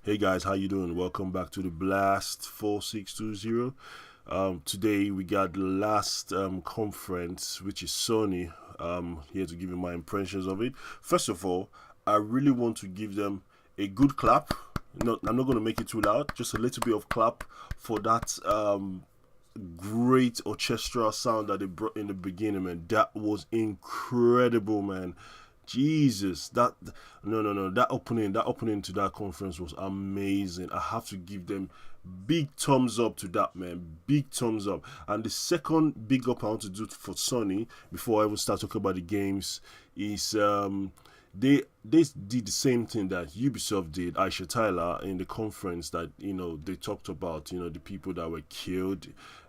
Hey guys, how you doing? Welcome back to the Blast 4620. Today we got the last conference, which is Sony. Here to give you my impressions of it. First of all, I really want to give them a good clap. No, I'm not going to make it too loud. Just a little bit of clap for that great orchestral sound that they brought in the beginning, man. That was incredible, man. Jesus, that no, that opening to that conference was amazing. I have to give them big thumbs up to that, man. Big thumbs up. And the second big up I want to do for Sony before I even start talking about the games is they did the same thing that Ubisoft did, Aisha Tyler, in the conference that they talked about the people that were killed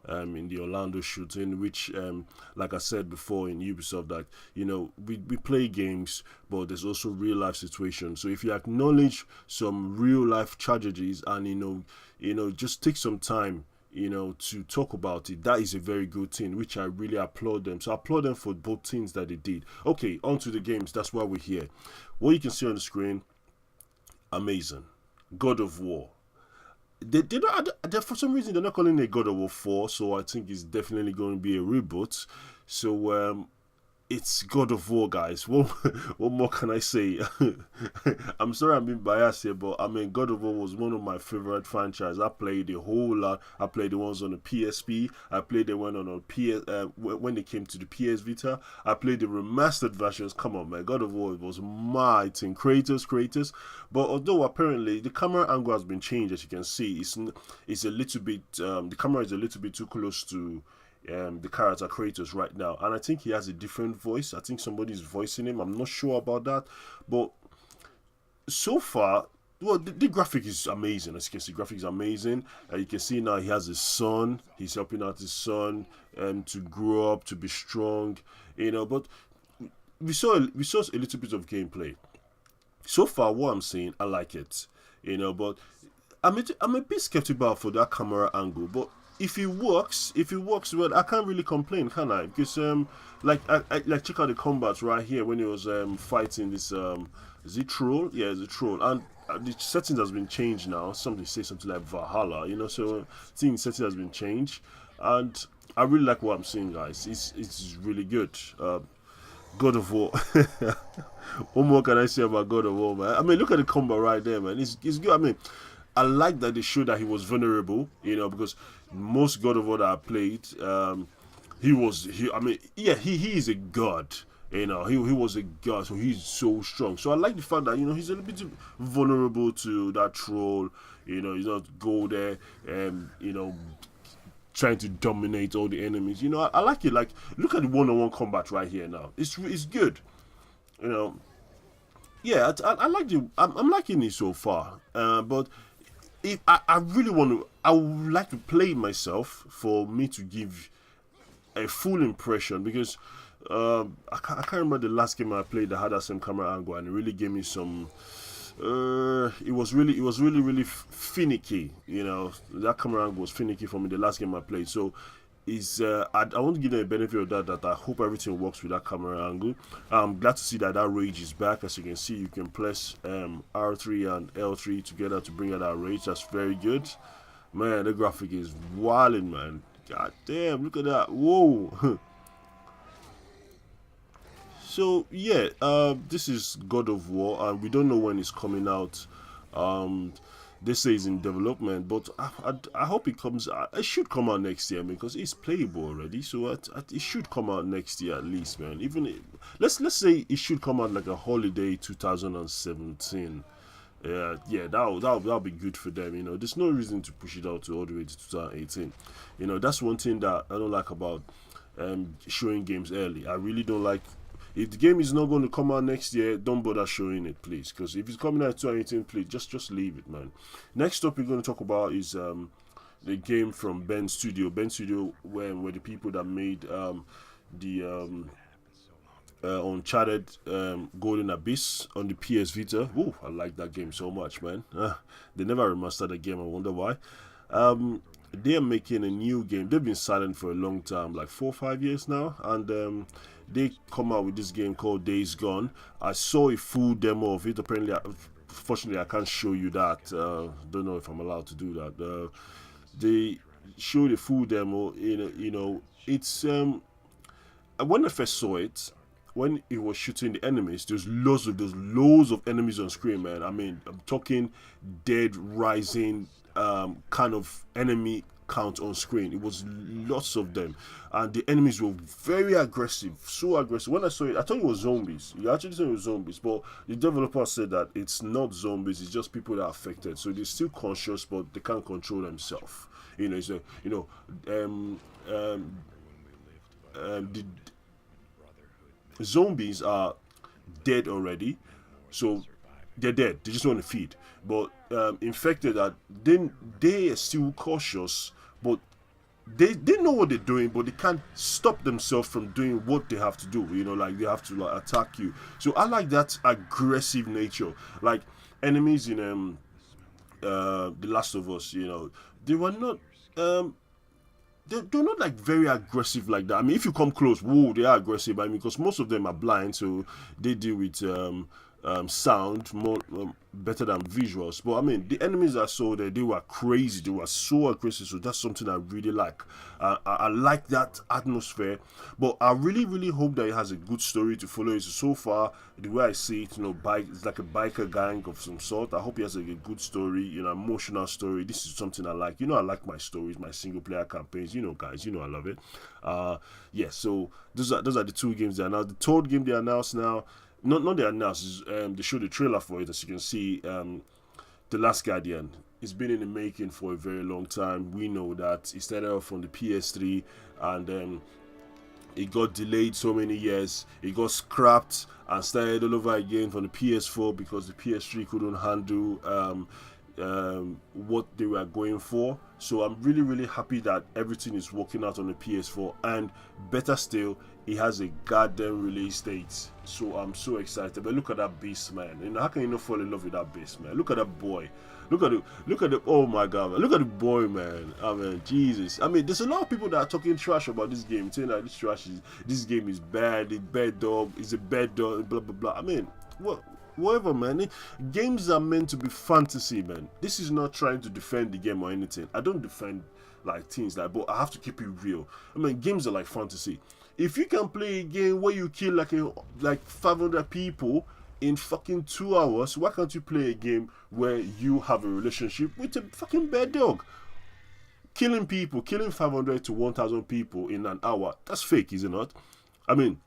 in the Orlando shooting, which like I said before in Ubisoft, that we play games, but there's also real life situations. So if you acknowledge some real life tragedies and just take some time to talk about it. That is a very good thing, which I really applaud them. So I applaud them for both things that they did. Okay, on to the games. That's why we're here. What you can see on the screen, amazing. God of War. For some reason they're not calling it God of War 4, so I think it's definitely going to be a reboot. So it's God of War, guys. What more can I say? I'm sorry I'm being biased here, but I mean, God of War was one of my favorite franchises. I played a whole lot. I played the ones on the PSP. I played the one on the PS when they came to the PS Vita. I played the remastered versions. Come on, man. God of War was my thing. Kratos. But although apparently the camera angle has been changed, as you can see, it's a little bit. The camera is a little bit too close to the character Kratos right now, and I think he has a different voice. I think somebody's voicing him. I'm not sure about that, but so far, well, the graphic is amazing. As you can see, graphic is amazing. You can see now he has his son. He's helping out his son to grow up, to be strong. But we saw a little bit of gameplay. So far, what I'm saying, I like it. But I'm a bit skeptical for that camera angle, but if it works well, I can't really complain, can I? Because like check out the combat right here when he was fighting this is it troll? Yeah, it's a troll, and the settings has been changed now. Somebody say something like Valhalla, so I think the setting has been changed, and I really like what I'm seeing, guys. It's really good. God of War. What more can I say about God of War, man? I mean, look at the combat right there, man. It's good. I mean, I like that they showed that he was vulnerable, because most God of War that I played, he was he. I mean, yeah, he is a god. He was a god, so he's so strong. So I like the fact that he's a little bit vulnerable to that troll. He's not go there and trying to dominate all the enemies. I like it. Like, look at the one-on-one combat right here now. It's good. You know, yeah, I like the. I'm liking it so far. But if I really want to, I would like to play it myself for me to give a full impression, because I can't remember the last game I played that had that same camera angle, and it really gave me some. It was really finicky. That camera angle was finicky for me the last game I played. So is I want to give them a benefit of that. That I hope everything works with that camera angle. I'm glad to see that rage is back. As you can see, you can press R3 and L3 together to bring out that rage. That's very good. Man, the graphic is wilding, man. God damn, look at that. Whoa. So yeah, this is God of War, and we don't know when it's coming out. Um, they say it's in development, but I hope it comes. It should come out next year, because it's playable already. So it should come out next year at least, man. Let's say it should come out like a holiday 2017. Yeah, that'll be good for them. There's no reason to push it out to all the way to 2018. That's one thing that I don't like about showing games early. I really don't like. If the game is not going to come out next year, don't bother showing it, please. Because if it's coming out in 2018, please just leave it, man. Next up, we're going to talk about is the game from Ben Studio. Ben Studio were the people that made the Uncharted Golden Abyss on the PS Vita. Ooh, I like that game so much, man. They never remastered the game. I wonder why. They're making a new game. They've been silent for a long time, like 4 or 5 years now, and they come out with this game called Days Gone. I saw a full demo of it. Apparently, fortunately I can't show you that. Don't know if I'm allowed to do that. They show the full demo. It's when I first saw it, when it was shooting the enemies, there's loads of enemies on screen, man. I mean, I'm talking dead rising kind of enemy count on screen. It was lots of them, and the enemies were very aggressive, so aggressive. When I saw it, I thought it was zombies. You actually thought it was zombies, but the developer said that it's not zombies. It's just people that are affected. So they're still conscious, but they can't control themselves. So the zombies are dead already, so they're dead. They just want to feed. But infected are they are still cautious, but they know what they're doing, but they can't stop themselves from doing what they have to do. Like they have to like attack you. So I like that aggressive nature. Like enemies in The Last of Us. They were not they're not like very aggressive like that. I mean, if you come close, whoa, they are aggressive. I mean, because most of them are blind, so they deal with sound more better than visuals. But I mean, the enemies I saw there, they were crazy. They were so aggressive. So that's something I really like. I like that atmosphere. But I really, really hope that it has a good story to follow it. So far, the way I see it, it's like a biker gang of some sort. I hope it has a good story, emotional story. This is something I like. I like my stories, my single player campaigns. Guys, I love it. So those are the two games they announced. The third game they announced now. Not they announced. They showed the trailer for it. As you can see, The Last Guardian. It's been in the making for a very long time. We know that it started off on the PS3, and it got delayed so many years. It got scrapped and started all over again from the PS4 because the PS3 couldn't handle what they were going for. So I'm really, really happy that everything is working out on the PS4, and better still, it has a goddamn release date. So I'm so excited. But look at that beast, man. How can you not fall in love with that beast, man? Look at that boy. Look at the oh my god, man. Look at the boy, man. I mean, Jesus. I mean, there's a lot of people that are talking trash about this game, saying that this game is bad, it's bad dog, it's a bad dog, blah blah blah. I mean, whatever, man. Games are meant to be fantasy, man. This is not trying to defend the game or anything. I don't defend like things like, but I have to keep it real. I mean, games are like fantasy. If you can play a game where you kill like 500 people in fucking 2 hours, why can't you play a game where you have a relationship with a fucking bad dog? Killing 500 to 1,000 people in an hour, that's fake, is it not? I mean,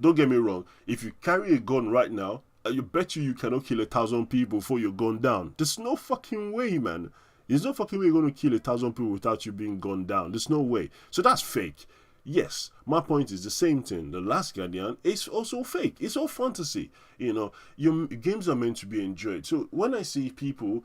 don't get me wrong. If you carry a gun right now, I bet you cannot kill 1,000 people before you're gunned down. There's no fucking way, man. There's no fucking way you're going to kill 1,000 people without you being gunned down. There's no way. So that's fake. Yes, my point is the same thing. The Last Guardian is also fake. It's all fantasy. Your games are meant to be enjoyed. So when I see people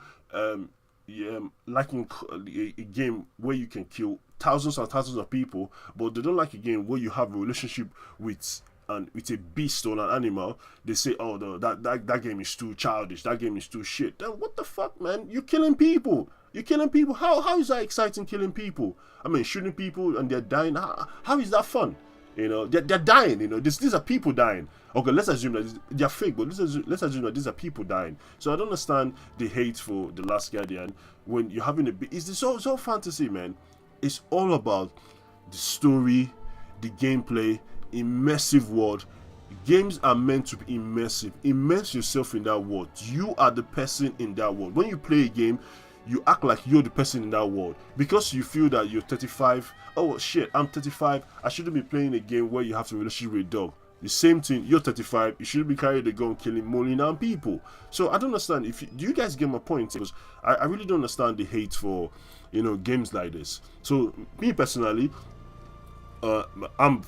liking a game where you can kill thousands and thousands of people, but they don't like a game where you have a relationship with a beast or an animal, they say, oh, no, that game is too childish. That game is too shit. Then what the fuck, man? You're killing people. How is that exciting, killing people? I mean, shooting people and they're dying. How is that fun? They're dying. These are people dying. Okay, let's assume that they're fake, but let's assume that these are people dying. So I don't understand the hate for The Last Guardian when you're having it's all fantasy, man. It's all about the story, the gameplay, immersive world. Games are meant to be immersive. Immerse yourself in that world. You are the person in that world. When you play a game, you act like you're the person in that world because you feel that you're 35. Oh shit, I'm 35. I shouldn't be playing a game where you have to relationship with a dog. The same thing, you're 35. You shouldn't be carrying a gun, killing, mauling down people. So I don't understand. Do you guys get my point? Because I really don't understand the hate for games like this. So me personally, I'm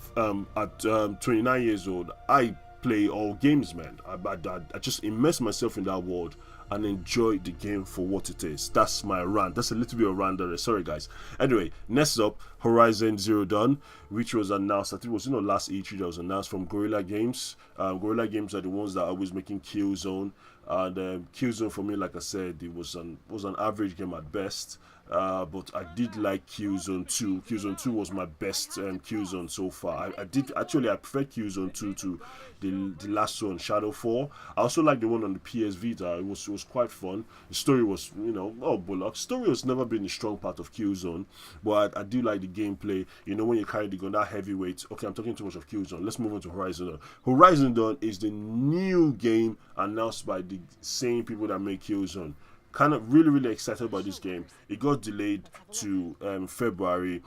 at 29 years old. I play all games, man. I just immerse myself in that world and enjoy the game for what it is. That's my rant. That's a little bit of rant there. Sorry, guys. Anyway, next up, Horizon Zero Dawn, which was announced. I think it was last E3 that was announced from Guerrilla Games. Guerrilla Games are the ones that are always making Killzone. And Killzone for me, like I said, it was an average game at best. But I did like Killzone 2. Killzone 2 was my best Killzone so far. I prefer Killzone 2 to the last one, Shadow 4. I also like the one on the PS Vita. It was was quite fun. The story was, oh bollocks. Story has never been a strong part of Killzone, but I do like the gameplay. When you carry the gun, that heavyweight. Okay, I'm talking too much of Killzone. Let's move on to Horizon Dawn. Horizon Dawn is the new game announced by the same people that make Killzone. Kind of really excited about this game. It got delayed to February,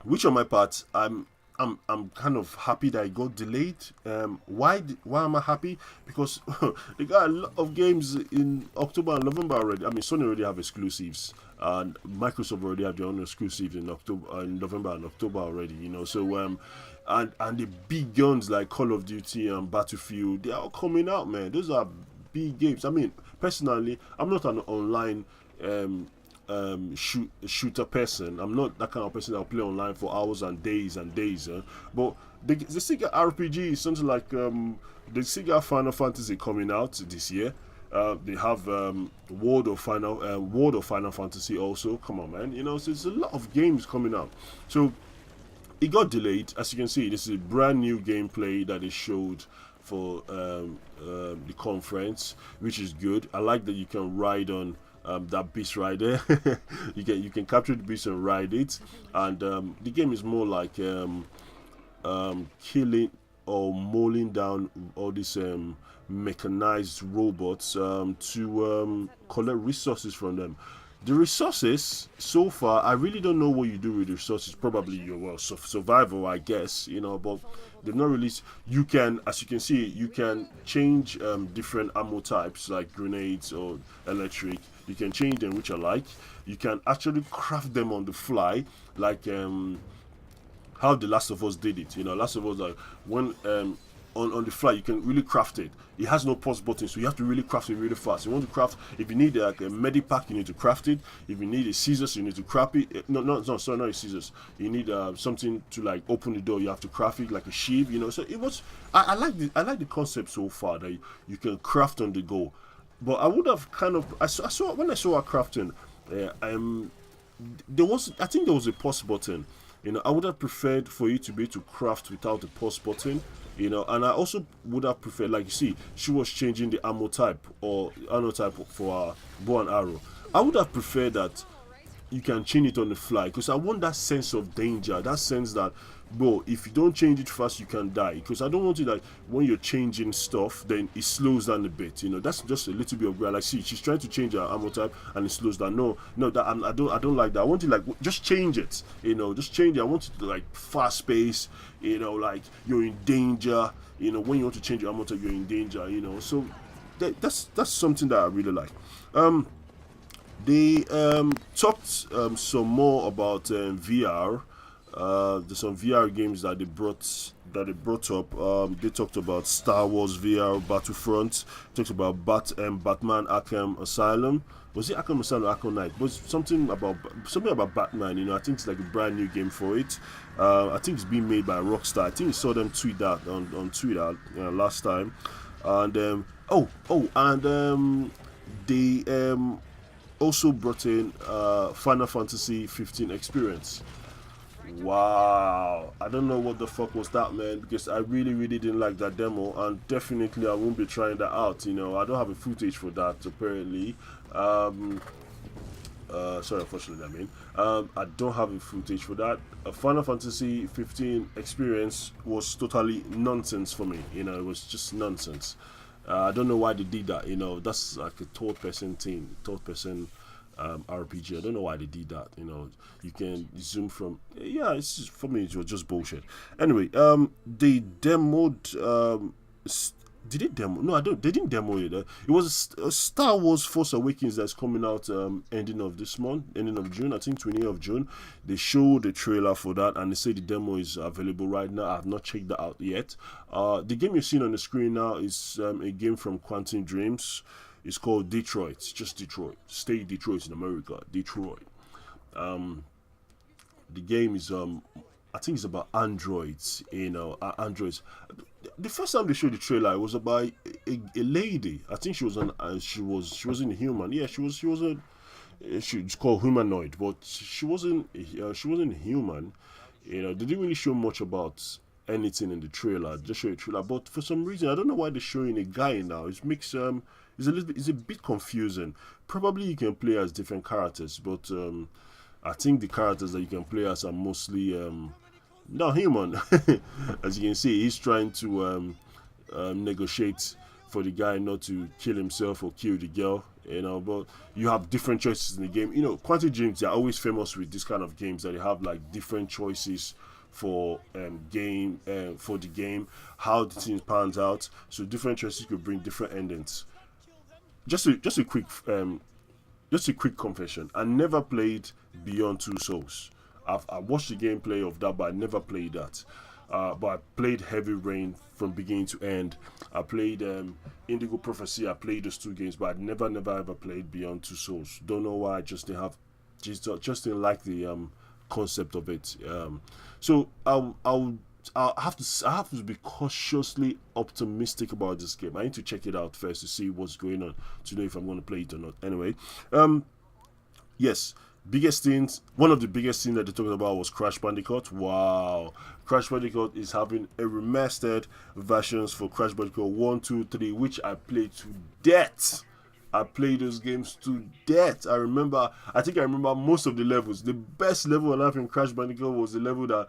which on my part, I'm kind of happy that it got delayed. Why am I happy? Because they got a lot of games in October and November already. I mean, Sony already have exclusives, and Microsoft already have their own exclusives in November and October already. So and the big guns like Call of Duty and Battlefield, they are all coming out, man. Those are big games. I mean, personally, I'm not an online shooter person. I'm not that kind of person that will play online for hours and days. But the Sega RPG is something like the Sega Final Fantasy coming out this year. They have World of Final Fantasy also. Come on, man. So there's a lot of games coming out. So it got delayed. As you can see, this is a brand new gameplay that they showed for the conference, which is good. I like that you can ride on that beast rider. you can capture the beast and ride it, and the game is more like killing or mowing down all these mechanized robots to collect resources from them. The resources, so far, I really don't know what you do with the resources. Probably your survival, I guess. But they've not released. You can, as you can see, you can change different ammo types like grenades or electric. You can change them, which I like. You can actually craft them on the fly, like how The Last of Us did it. Last of Us, like when on the fly, you can really craft it. It has no pause button, so you have to really craft it really fast. You want to craft, if you need like a medipack, you need to craft it. If you need a scissors, you need to craft it. Sorry, not a scissors. You need something to like open the door. You have to craft it like a sheave. So it was. I like the concept so far that you can craft on the go. But I would have kind of. I saw when I saw her crafting. I think there was a pause button. I would have preferred for you to be able to craft without the pause button. And I also would have preferred, like you see, she was changing the ammo type for her bow and arrow. I would have preferred that you can change it on the fly, because I want that sense of danger, that sense that, bro, if you don't change it fast, you can die. Because I don't want it that when you're changing stuff, then it slows down a bit. That's just a little bit of grind. Like, see, she's trying to change her ammo type and it slows down. No, I don't like that. I want it like just change it. Just change it. I want it to like fast pace. Like you're in danger. When you want to change your ammo type, you're in danger. So that's something that I really like. They talked some more about VR. There's some VR games that they brought up. They talked about Star Wars VR Battlefront. Talked about Batman Arkham Asylum. Was it Arkham Asylum or Arkham Knight? But something about Batman. I think it's like a brand new game for it. I think it's being made by Rockstar. I think we saw them tweet that on Twitter last time. And they also brought in Final Fantasy 15 experience. Wow, I don't know what the fuck was that, man, because I really didn't like that demo, and definitely I won't be trying that out. I don't have a footage for that apparently. Sorry, unfortunately, I don't have a footage for that. Final Fantasy 15 experience was totally nonsense for me. It was just nonsense. I don't know why they did that. That's like a third person RPG. I don't know why they did that. You can zoom from. Yeah, it's just, for me it was just bullshit. Anyway, they demoed. Did it demo? No, I don't. They didn't demo it. It was a Star Wars Force Awakens that's coming out ending of this month, ending of June. I think 20th of June. They showed the trailer for that, and they say the demo is available right now. I have not checked that out yet. The game you're seeing on the screen now is a game from Quantum Dreams. It's called Detroit. It's just Detroit. State Detroit in America. Detroit. The game is I think it's about androids. Androids. The first time they showed the trailer, it was about a lady. I think she wasn't human. Yeah, she's called humanoid, but she wasn't human. They didn't really show much about anything in the trailer. Just show a trailer, but for some reason I don't know why they're showing a guy now. It makes it's a bit confusing. Probably you can play as different characters, but I think the characters that you can play as are mostly not human. As you can see, he's trying to negotiate for the guy not to kill himself or kill the girl. But you have different choices in the game. Quantic Dreams, they're always famous with this kind of games that they have like different choices for for the game, how the thing pans out. So different choices could bring different endings. Just a quick confession. I never played Beyond Two Souls. I watched the gameplay of that, but I never played that. But I played Heavy Rain from beginning to end. I played Indigo Prophecy. I played those two games, but I never ever played Beyond Two Souls. Don't know why. I just didn't like the concept of it. So I have to be cautiously optimistic about this game. I need to check it out first to see what's going on to know if I'm going to play it or not. Anyway, yes, one of the biggest things that they're talking about was Crash Bandicoot. Wow, Crash Bandicoot is having a remastered versions for Crash Bandicoot 1, 2, 3, which I played to death. I played those games to death. I think I remember most of the levels. The best level I have in Crash Bandicoot was the level that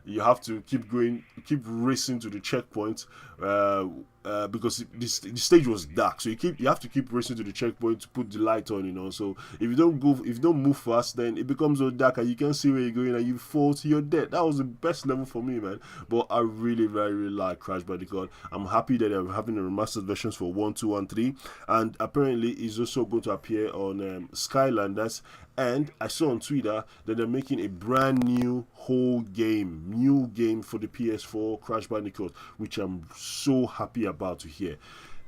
you have to keep racing to the checkpoint because the stage was dark. So you have to keep racing to the checkpoint to put the light on. So if you don't move fast, then it becomes so dark and you can't see where you're going and you fall to your death. That was the best level for me, man. But I really, very, really like Crash Bandicoot. I'm happy that they're having the remastered versions for 1, 2, and 3, and apparently it's also going to appear on Skylanders. And I saw on Twitter that they're making a brand new new game for the PS4, Crash Bandicoot, which I'm so happy about to hear.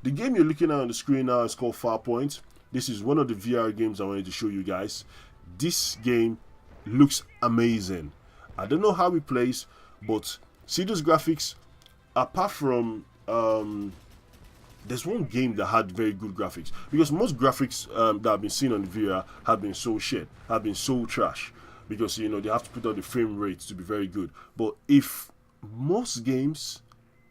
The game you're looking at on the screen now is called Farpoint. This is one of the VR games I wanted to show you guys. This game looks amazing. I don't know how it plays, but see those graphics? Apart from there's one game that had very good graphics, because most graphics that I've been seeing on the VR have been so shit, have been so trash, because they have to put out the frame rates to be very good. But if most games,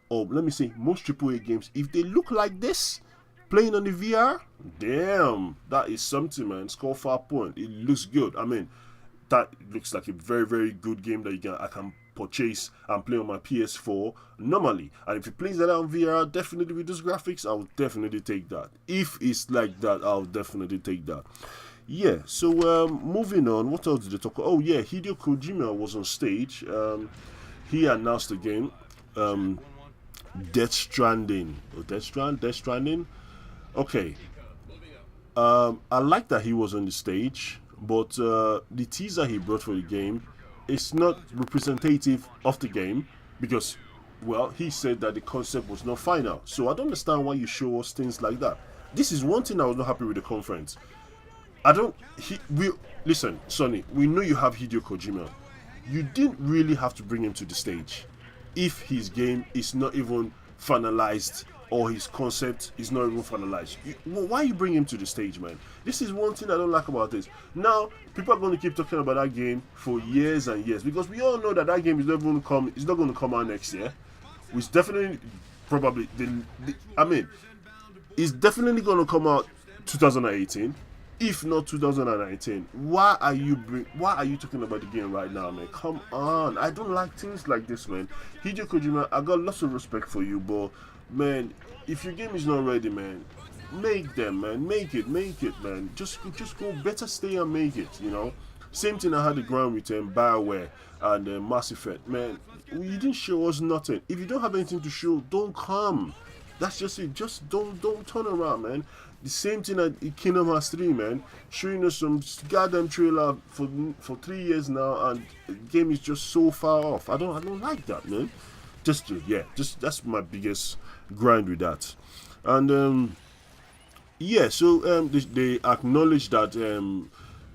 or let me say most AAA games, if they look like this playing on the VR, damn, that is something, man. It's called Farpoint. It looks good. I mean, that looks like a very, very good game that I can purchase and play on my PS4 normally. And if it plays that on VR, definitely with those graphics, I will definitely take that. If it's like that, I'll definitely take that. Yeah, so moving on, what else did they talk about? Oh yeah, Hideo Kojima was on stage. He announced the game, Death Stranding. Death Stranding? Okay. I like that he was on the stage, but the teaser he brought for the game is not representative of the game, because, well, he said that the concept was not final. So I don't understand why you show us things like that. This is one thing I was not happy with the conference. Listen, Sony, we know you have Hideo Kojima. You didn't really have to bring him to the stage if his game is not even finalized, or his concept is not even finalized. Why you bring him to the stage, man? This is one thing I don't like about this. Now, people are going to keep talking about that game for years and years, because we all know that game is not going to come out next year. It's definitely, probably, it's definitely going to come out 2018, if not 2019. Why are you talking about the game right now, man? Come on. I don't like things like this, man. Hideo Kojima, I got lots of respect for you, but man, if your game is not ready, man, make them, man. Make it, man. Just go, better stay and make it, Same thing I had the ground with BioWare and Mass Effect, man. You didn't show us nothing. If you don't have anything to show, don't come. That's just it. Just don't turn around, man. The same thing at Kingdom Hearts 3, man. Showing us some goddamn trailer for 3 years now, and the game is just so far off. I don't like that, man. Just that's my biggest grind with that. And so they acknowledge that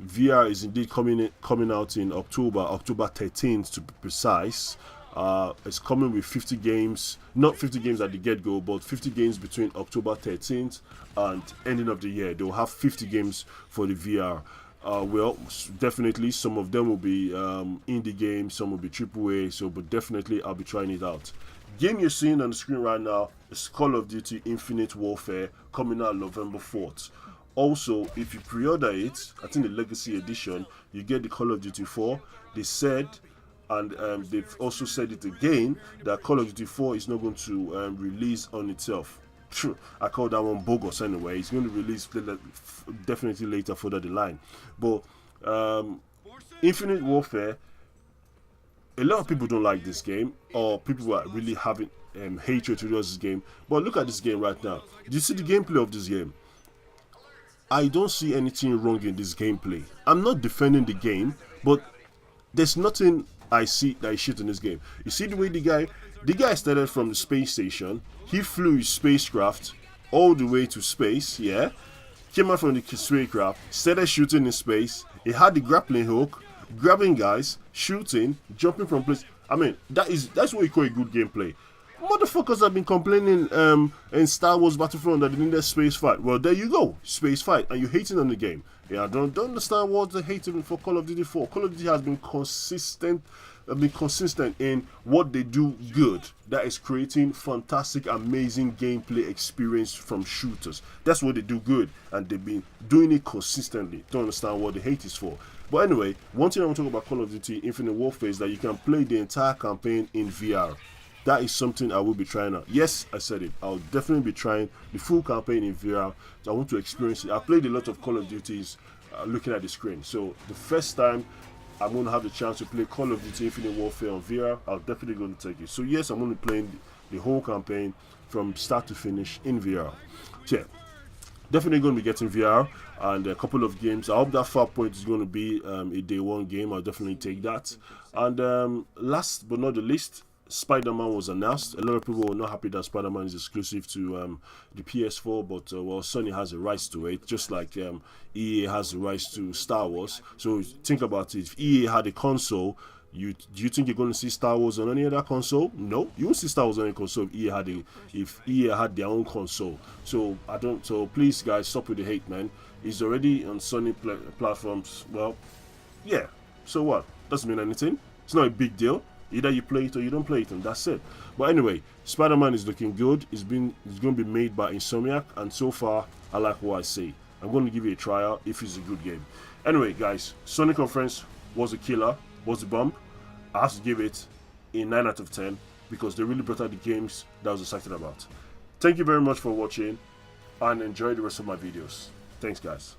VR is indeed coming out in October 13th to be precise. It's coming with 50 games, not 50 games at the get-go, but 50 games between October 13th and ending of the year. They'll have 50 games for the VR. Well, definitely some of them will be indie games, some will be AAA, but definitely I'll be trying it out. Game you're seeing on the screen right now is Call of Duty Infinite Warfare, coming out November 4th. Also, if you pre-order it, I think the Legacy Edition, you get the Call of Duty 4. They said, and they've also said it again, that Call of Duty 4 is not going to release on itself. I call that one bogus anyway. It's going to release definitely later, further the line. But Infinite Warfare, a lot of people don't like this game, or people who are really having hatred towards this game. But look at this game right now. Do you see the gameplay of this game? I don't see anything wrong in this gameplay. I'm not defending the game, but there's nothing I see that is shit in this game. You see the way the guy started from the space station. He flew his spacecraft all the way to space, yeah. Came out from the spacecraft, started shooting in space. He had the grappling hook, grabbing guys, shooting, jumping from place. I mean, that's what you call a good gameplay. Motherfuckers have been complaining in Star Wars Battlefront that they needed space fight. Well, there you go, space fight, and you're hating on the game. Yeah, I don't understand what they're hating for Call of Duty 4. Call of Duty has been consistent in what they do good. That is creating fantastic, amazing gameplay experience from shooters. That's what they do good, and they've been doing it consistently. Don't understand what the hate is for. But anyway, one thing I want to talk about Call of Duty Infinite Warfare is that you can play the entire campaign in VR. That is something I will be trying out. Yes, I said it. I'll definitely be trying the full campaign in VR. So I want to experience it. I played a lot of Call of Duties looking at the screen. So the first time I'm going to have the chance to play Call of Duty Infinite Warfare on VR, I'll definitely going to take it. So yes, I'm going to be playing the whole campaign from start to finish in VR. So yeah, definitely going to be getting VR and a couple of games. I hope that Farpoint is going to be a day one game. I'll definitely take that. And last but not the least, Spider-Man was announced. A lot of people were not happy that Spider-Man is exclusive to the PS4, but well, Sony has the rights to it, just like EA has the rights to Star Wars. So think about it. If EA had a console, do you think you're going to see Star Wars on any other console? No, you won't see Star Wars on any console if EA had their own console. So please guys, stop with the hate, man. It's already on Sony platforms. Well, yeah. So what? Doesn't mean anything. It's not a big deal. Either you play it or you don't play it, and that's it. But anyway, Spider-Man is looking good. It's going to be made by Insomniac, and so far, I like what I see. I'm going to give it a try out if it's a good game. Anyway, guys, Sony Conference was a killer, was a bomb. I have to give it a 9 out of 10 because they really brought out the games that I was excited about. Thank you very much for watching, and enjoy the rest of my videos. Thanks, guys.